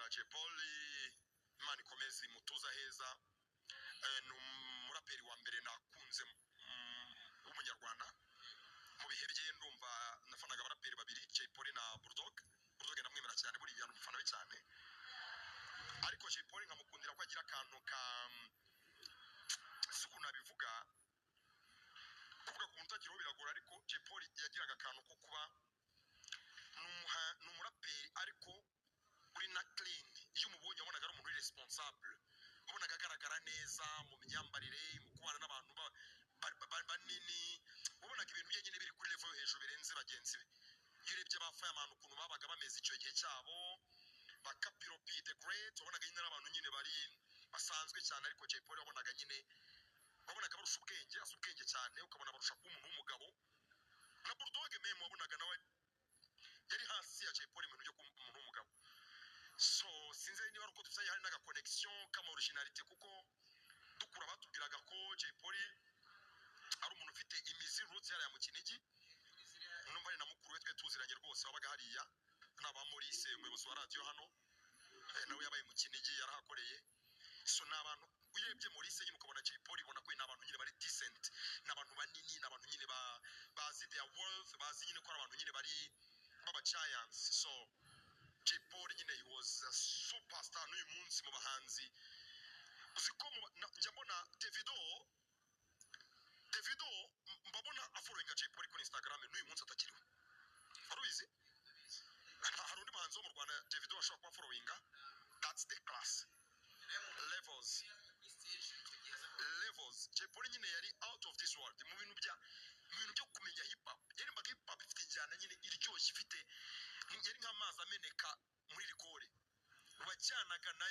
Jay Polly Imana ikomeze mutuza heza ni umuraperi wa mbere nakunze w'umunyarwanda mu bihe bye ndumva nafanaga abaraperi babiri Jay Polly na Bulldog ndamwemera cyane buriya n'umufana we cyane ariko Jay Polly nkamukundira ko agira akantu ka suku nabivuga kuvuga ku mutagiro biragora ariko Jay Polly yagiraga akantu ko kuba n'umuraperi ariko uri na clean iyo umubonye wabonaga ari umuntu responsable wabonaga agaragara neza mu myambarire mu kubana n'abantu banini wabonaga ibintu bye nyine biri kuri level yo hejuru birenze bagenzi be iyo urebye bafaye abantu ukuntu babaga bameze icyo gihe cyabo bakapiro P the great wabonaga nyine n'abantu nyine bari basanzwe cyane ariko Jay Polly wabonaga nyine wabonaga barusha ubwenge cyane ukabona barusha kuba umuntu w'umugabo na Bulldog meme wabonaga nawe yari hasi ya Jay Polly mu byo kuba umuntu w'umugabo so sinze niba uko tuzaye hari naga connection kama originality kuko dukura batubwiraga ko Jay Polly ari umuntu ufite imizi roots yari ya mu Kinigi numva ari na mukuru we twe tuziranye rwose wabaga hariya naba Maurice umuyobozi wa radio hano nawe yabaye mu Kinigi yarahakoreye so nabantu urebye Maurice nyine ukabona Jay Polly ubona ko n'abantu nyine bari decent n'abantu banini n'abantu nyine bazi their worth bazi nyine ko abantu nyine bari baba giants so Jay Polly nyine he was a superstar n'uyu munsi mu bahanzi uziko njya mbona Davido mbabona afollowinga Jay Polly kuri Instagram n'uyu munsi atakiriho arubizi hari undi muhanzi wo mu Rwanda Davido ashobora kuba followinga that's the class levels Jay Polly nyine yari out of this world mu bintu byo kumenya hip hop yari mbaga hip hop ifite injyana nyine iryoshye ifite yari nk'amazi ameneka muri rikore wajyanaga nayo